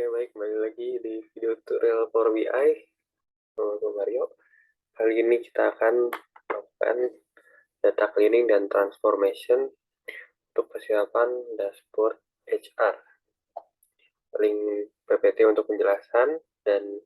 Oke, baik, kembali lagi di video tutorial Power BI. Nama Mario. Kali ini kita akan melakukan data cleaning dan transformation untuk persiapan dashboard HR. Link PPT untuk penjelasan dan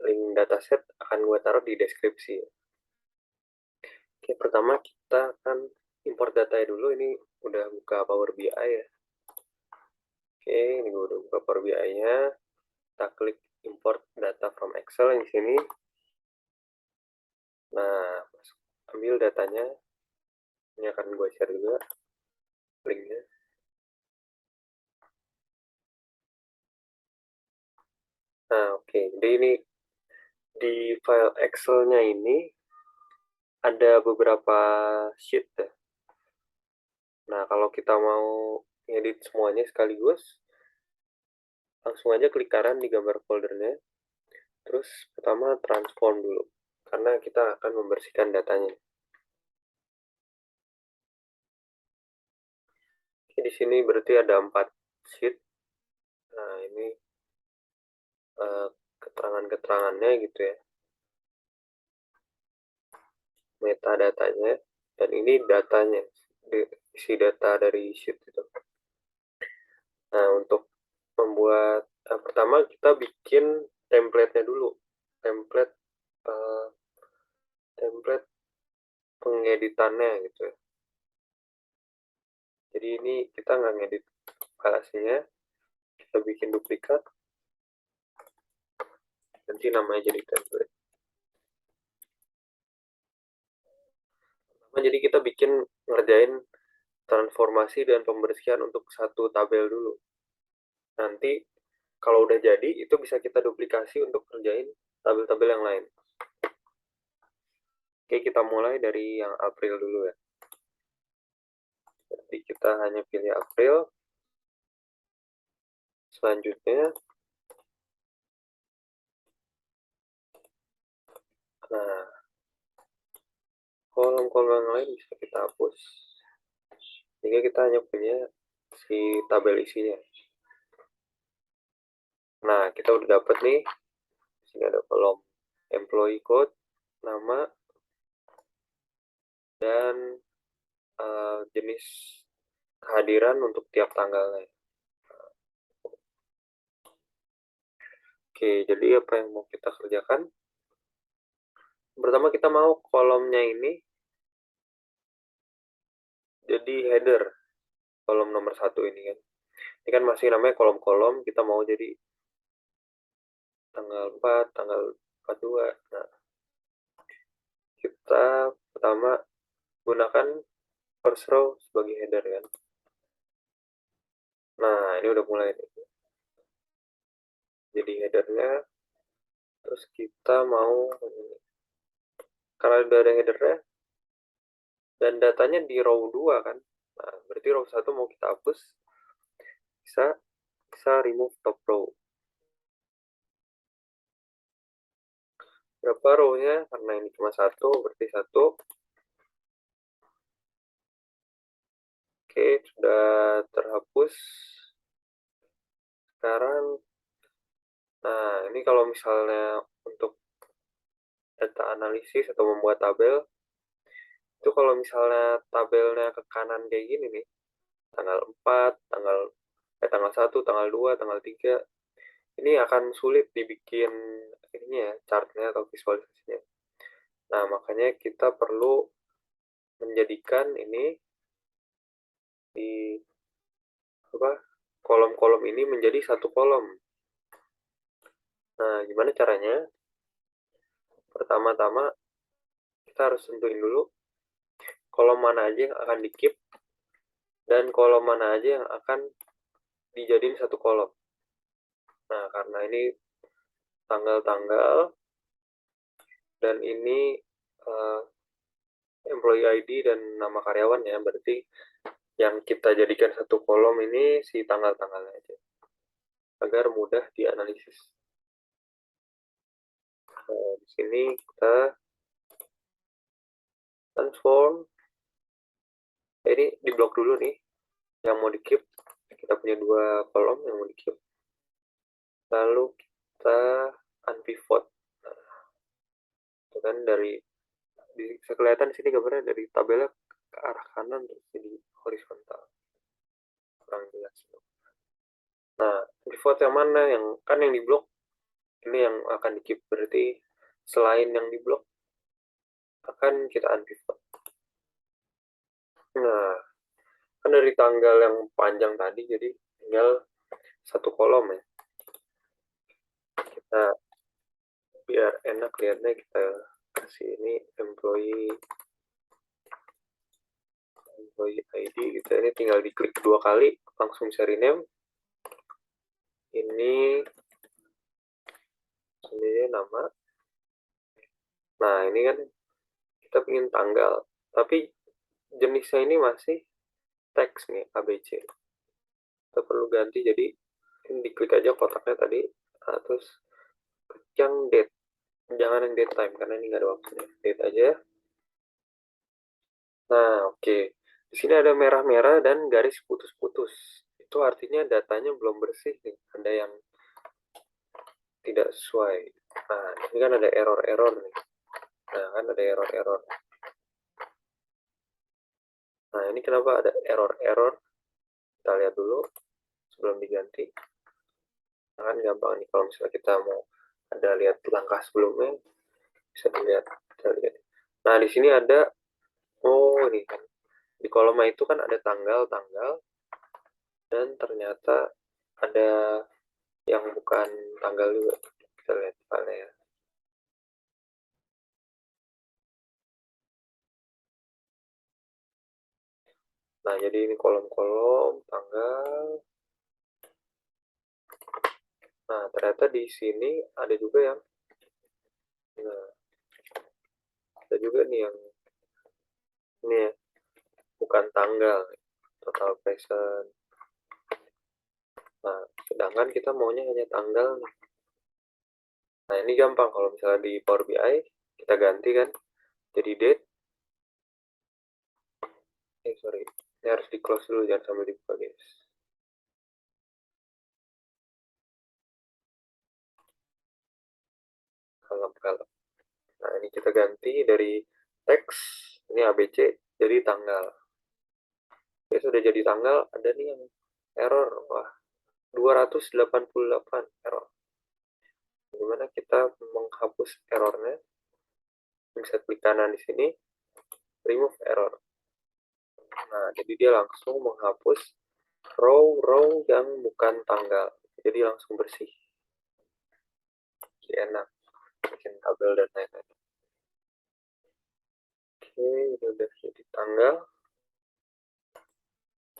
link dataset akan gue taruh di deskripsi. Oke, pertama kita akan import datanya dulu. Ini udah buka Power BI ya. Oke, ini gue udah buka Power BI-nya. Kita klik import data from Excel yang di sini. Nah, ambil datanya. Ini akan gue share juga linknya. Nah, oke. Jadi ini di file Excel-nya ini ada beberapa sheet ya. Nah, kalau kita mau edit semuanya sekaligus, langsung aja klik kanan di gambar foldernya. Terus pertama transform dulu, karena kita akan membersihkan datanya. Oke, di sini berarti ada 4 sheet. Nah, ini keterangan-keterangannya gitu ya. Metadatanya, dan ini datanya, isi data dari sheet itu. Nah, untuk membuat pertama kita bikin template-nya dulu. Template template pengeditannya gitu ya. Jadi ini kita nggak ngedit file aslinya, kita bikin duplikat, nanti namanya jadi template. Nah, jadi kita bikin ngerjain transformasi dan pembersihan untuk satu tabel dulu. Nanti kalau udah jadi, itu bisa kita duplikasi untuk kerjain tabel-tabel yang lain. Oke, kita mulai dari yang April dulu ya. Jadi kita hanya pilih April. Selanjutnya, nah, kolom-kolom yang lain bisa kita hapus. Sehingga kita hanya punya si tabel isinya. Nah, kita udah dapet nih. Di sini ada kolom employee code, nama, dan jenis kehadiran untuk tiap tanggalnya. Oke, jadi apa yang mau kita kerjakan? Pertama kita mau kolomnya ini jadi header, kolom nomor 1 ini kan. Ini kan masih namanya kolom-kolom, kita mau jadi tanggal 4, tanggal 42. Nah, kita pertama gunakan first row sebagai header kan. Nah, ini udah mulai nih. Jadi headernya, terus kita mau, karena udah ada headernya, dan datanya di row 2 kan. Nah, berarti row 1 mau kita hapus, bisa remove top row. Berapa row-nya? Karena ini cuma 1, berarti 1. Oke, sudah terhapus. Sekarang, nah ini kalau misalnya untuk data analisis atau membuat tabel, itu kalau misalnya tabelnya ke kanan kayak gini nih, tanggal 4, tanggal 1, tanggal 2, tanggal 3, ini akan sulit dibikin ininya ya, chartnya atau visualisasinya. Nah, makanya kita perlu menjadikan ini di kolom-kolom ini menjadi satu kolom. Nah, gimana caranya? Pertama-tama kita harus tentuin dulu kolom mana aja yang akan di-keep dan kolom mana aja yang akan dijadiin satu kolom. Nah, karena ini tanggal-tanggal dan ini employee ID dan nama karyawan ya, berarti yang kita jadikan satu kolom ini si tanggal-tanggalnya aja, agar mudah dianalisis. Nah, di sini kita transform. Ini di blok dulu nih, yang mau di-keep. Kita punya 2 kolom yang mau di-keep. lalu kita unpivot. Nah, itu kan bisa kelihatan di sini gambarnya dari tabelnya ke arah kanan terus jadi horizontal, kurang jelas. Nah, pivot yang mana? Yang kan yang di blok ini yang akan di keep, berarti selain yang di blok akan kita unpivot. Nah, kan dari tanggal yang panjang tadi jadi tinggal satu kolom ya. Kita biar enak lihatnya kita kasih ini employee ID gitu. Ini tinggal diklik 2 kali langsung bisa rename. Ini nama. Nah, ini kan kita ingin tanggal, tapi jenisnya ini masih teks nih, ABC. Kita perlu ganti, jadi ini diklik aja kotaknya tadi, terus yang date. Jangan yang date time, karena ini nggak ada waktunya. Date aja. Nah, oke. Di sini ada merah-merah dan garis putus-putus. Itu artinya datanya belum bersih nih. Ada yang tidak sesuai. Nah, ini kan ada error-error nih. Nah, kan ada error-error. Nah, ini kenapa ada error-error? Kita lihat dulu sebelum diganti. Nah, kan gampang nih kalau misalnya kita mau ada lihat langkah sebelumnya, bisa dilihat. Kita lihat. Nah, di sini ada, oh ini kan. Di kolom itu kan ada tanggal-tanggal, dan ternyata ada yang bukan tanggal juga. Kita lihat filenya ya. Nah, jadi ini kolom-kolom, tanggal. Nah, ternyata di sini ada juga yang, nah, ada juga nih yang ini ya, bukan tanggal, total present. Nah, sedangkan kita maunya hanya tanggal. Nah, ini gampang kalau misalnya di Power BI, kita ganti kan, jadi date. Sorry, ini harus di close dulu, jangan sampai dibuka guys. Kalem-kalem. Nah, ini kita ganti dari teks, ini ABC, jadi tanggal. Oke, sudah jadi tanggal, ada nih yang error. Wah, 288 error. Gimana kita menghapus errornya? Bisa klik kanan di sini, remove error. Nah, jadi dia langsung menghapus row-row yang bukan tanggal. Jadi langsung bersih. Jadi enak bikin tabel dan lain-lain. Oke, ini udah jadi tanggal.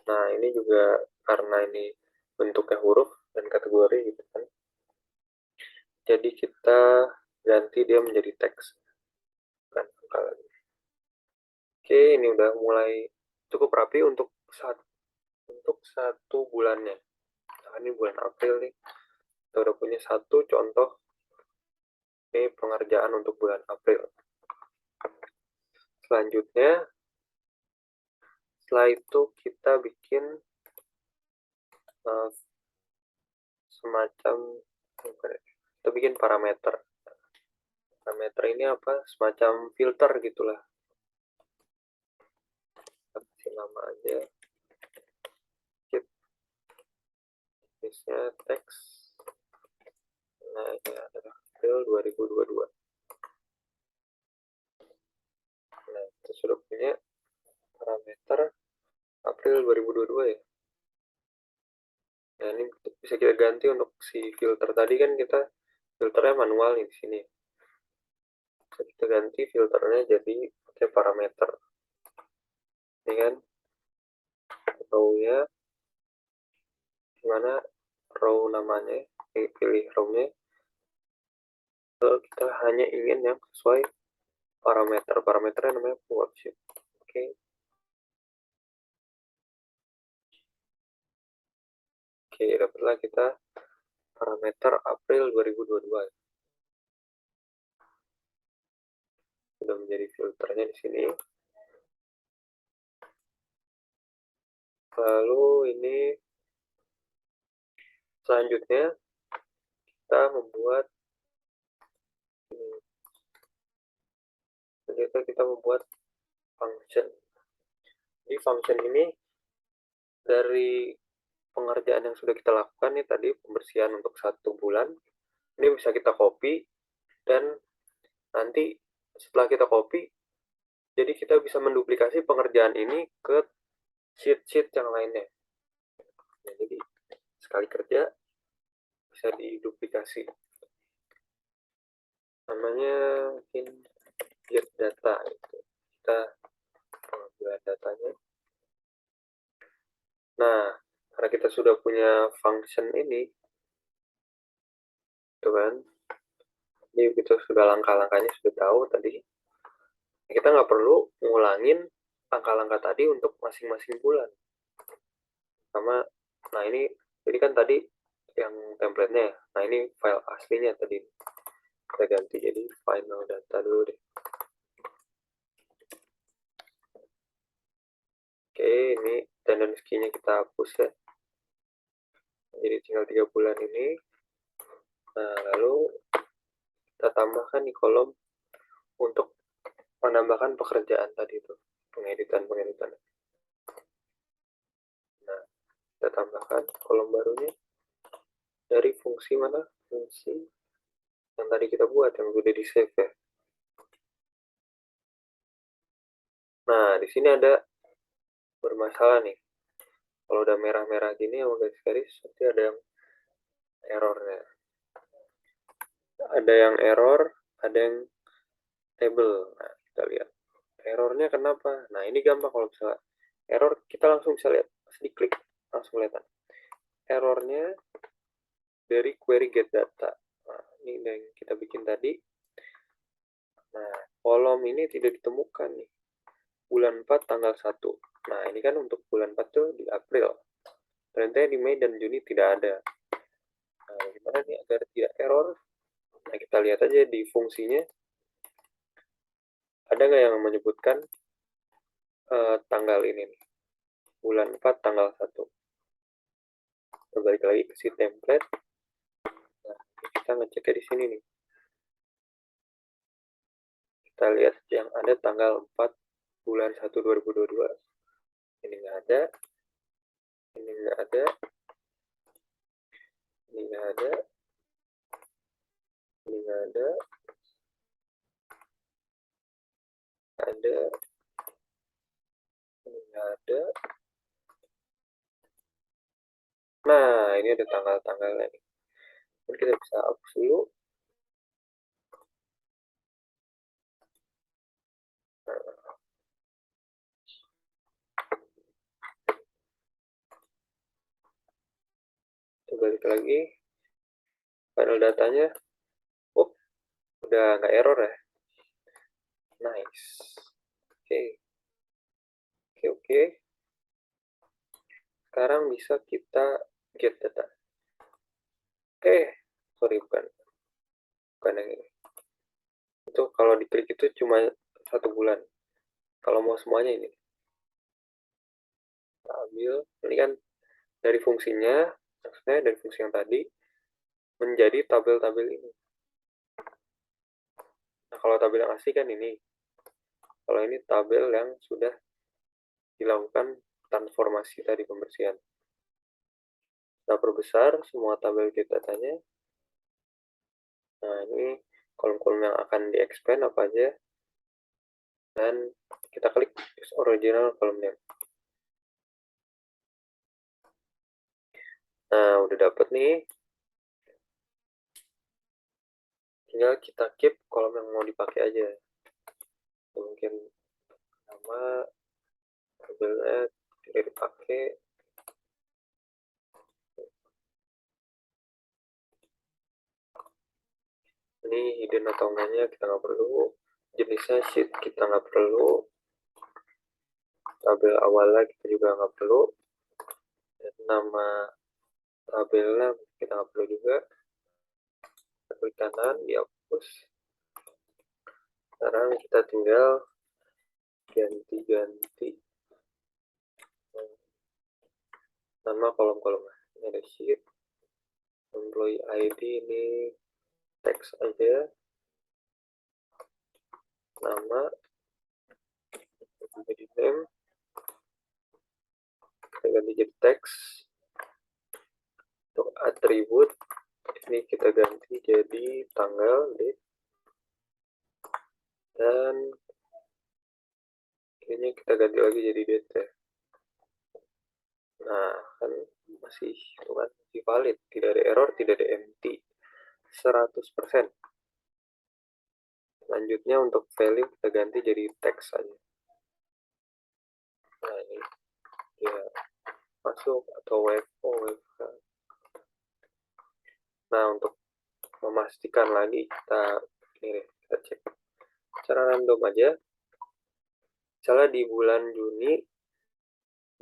Nah, ini juga karena ini bentuknya huruf dan kategori gitu kan. Jadi kita ganti dia menjadi teks. Bukan angka lagi. Oke, ini udah mulai cukup rapi untuk satu bulannya. Nah, ini bulan April nih. Kita udah punya satu contoh. Ini pengerjaan untuk bulan April. Selanjutnya, setelah itu kita bikin semacam, kita bikin parameter. Parameter ini apa? Semacam filter gitulah. Kita kasih nama aja. Jenisnya teks. Nah, ini adalah April 2022. Nah, kita sudah punya parameter April 2022 ya. Nah, ini bisa kita ganti untuk si filter tadi kan kita filternya manual nih di sini. Bisa kita ganti filternya jadi pakai parameter. Ini kan row-nya gimana, row namanya, pilih row-nya. Lalu kita hanya ingin yang sesuai parameter. Parameternya namanya worksheet. Oke. Oke, dapatlah kita parameter April 2022. Sudah menjadi filternya di sini. Lalu ini selanjutnya kita membuat function. Di function ini dari pengerjaan yang sudah kita lakukan nih tadi, pembersihan untuk 1 bulan, ini bisa kita copy, dan nanti setelah kita copy, jadi kita bisa menduplikasi pengerjaan ini ke sheet-sheet yang lainnya. Nah, jadi sekali kerja bisa diduplikasi. Namanya mungkin get data itu. Kita buat datanya. Nah, karena kita sudah punya function ini, itu kan, ini kita sudah langkah-langkahnya sudah tahu tadi. Kita nggak perlu ngulangin langkah-langkah tadi untuk masing-masing bulan. Sama, nah ini kan tadi yang template-nya. Nah ini file aslinya tadi. Kita ganti jadi final data dulu deh. Oke, ini tendency-nya kita hapus ya. Jadi tinggal 3 bulan ini. Nah, lalu kita tambahkan di kolom untuk menambahkan pekerjaan tadi itu, pengeditan. Nah, kita tambahkan kolom barunya dari fungsi mana? Fungsi yang tadi kita buat, yang sudah di save ya. Nah, di sini ada bermasalah nih. Kalau udah merah-merah gini sama garis-garis, nanti ada yang errornya. Ada yang error, ada yang table. Nah, kita lihat. Errornya kenapa? Nah, ini gampang kalau misalnya error, kita langsung bisa lihat. Pas diklik, langsung lihat. Errornya dari query get data. Nah, ini yang kita bikin tadi. Nah, kolom ini tidak ditemukan nih. Bulan 4 tanggal 1. Nah, ini kan untuk bulan 4 tuh di April. Ternyata di Mei dan Juni tidak ada. Nah, gimana nih agar tidak error? Nah, kita lihat aja di fungsinya. Ada nggak yang menyebutkan tanggal ini nih? Bulan 4 tanggal 1. Kembali lagi ke si template. Nah, kita ngeceknya di sini nih. Kita lihat yang ada tanggal 4 bulan 1 2022. Ini nggak ada. Ini nggak ada. Ini nggak ada. Ini nggak ada. Ada. Ini nggak ada. Nah, ini ada tanggal-tanggalnya nih. Dan kita bisa hapus dulu. Kita balik lagi. Final datanya. Oh, udah nggak error ya. Nice. Oke. Oke. Sekarang bisa kita get data. Oke. Sorry, bukan yang ini. Itu kalau diklik itu cuma 1 bulan. Kalau mau semuanya ini. Kita ambil. Ini kan dari fungsinya, maksudnya dari fungsi yang tadi, menjadi tabel-tabel ini. Nah, kalau tabel yang asli kan ini. Kalau ini tabel yang sudah dilakukan transformasi tadi, pembersihan. Kita perbesar semua tabel kita datanya. Nah, ini kolom-kolom yang akan di-expand apa aja. Dan kita klik use original column name. Nah, udah dapet nih. Tinggal kita keep kolom yang mau dipakai aja. Mungkin nama tabelnya tidak dipakai. Ini hidden atau enggaknya kita nggak perlu. Jenisnya sheet kita nggak perlu. Tabel awalnya kita juga nggak perlu. Dan nama tabelnya kita nggak perlu juga. Kita klik kanan, dihapus. Sekarang kita tinggal ganti-ganti nama kolom-kolomnya. Ini ada sheet, employee employee ID ini teks aja, nama, jadi name, kita ganti jadi teks. Untuk atribut ini kita ganti jadi tanggal, date, dan ini kita ganti lagi jadi date ya. Nah, kan masih itu kan masih valid, tidak ada error, tidak ada empty, 100%. Selanjutnya untuk value kita ganti jadi teks saja. Nah, ini dia masuk atau WFH. Nah, untuk memastikan lagi kita cek secara random aja. Misalnya di bulan Juni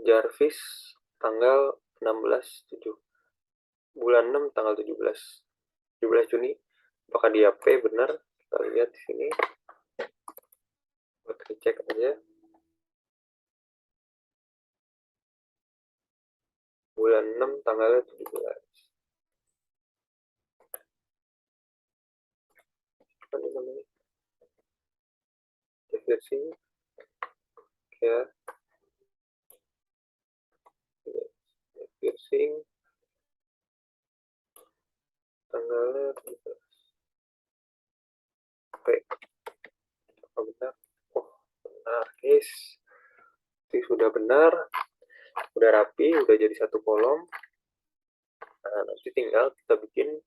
Jarvis tanggal 16/7, bulan 6 tanggal 17 Juni, apakah dia P benar? Kita lihat di sini, buat cek aja. Bulan 6 tanggalnya 17. Apa ini namanya? Versi ya, piercing tanggalnya 17. P. Oh, benar. Oh, benar guys. Ini sudah benar, udah rapi, udah jadi satu kolom. Nah, nanti tinggal kita bikin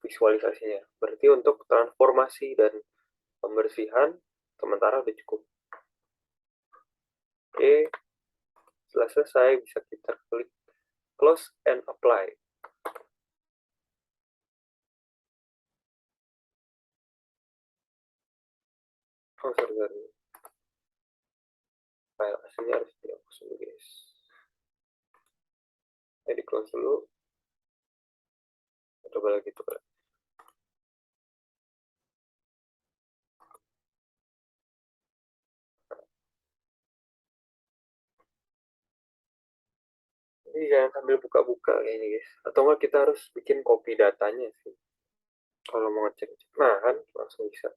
visualisasinya. Berarti untuk transformasi dan pembersihan sementara udah cukup. Oke, setelah selesai bisa kita klik close and apply. Oh, sorry. File aslinya harus dihapus dulu guys. Jadi close dulu. Coba lagi tuh. Ini jangan sambil buka-buka kayaknya guys. Atau enggak kita harus bikin copy datanya sih. Kalau mau ngecek. Nah kan langsung bisa.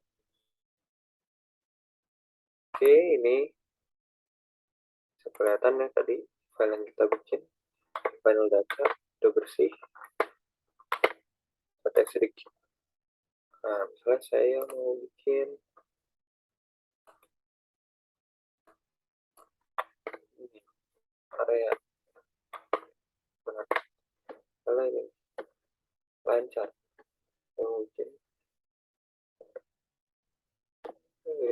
Oke, ini bisa kelihatan ya tadi file yang kita bikin. Final data udah bersih. Kita sedikit. Nah, misalnya saya mau bikin ini, area. Nah, misalnya ini lancar. Saya mau bikin ini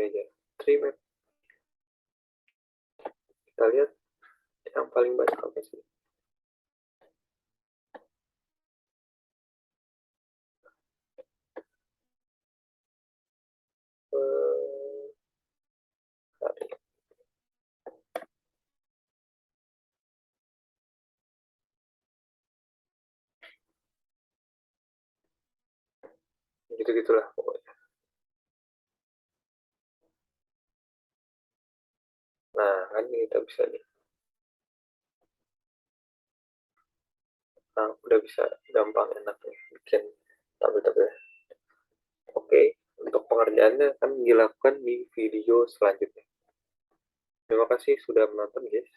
aja. Trimap. Kita lihat yang paling banyak apa sih? Gitu-gitulah pokoknya. Nah, kan kita bisa nih. Nah, udah bisa gampang enak nih bikin tabel-tabel. Oke, untuk pengerjaannya akan dilakukan di video selanjutnya. Terima kasih sudah menonton guys.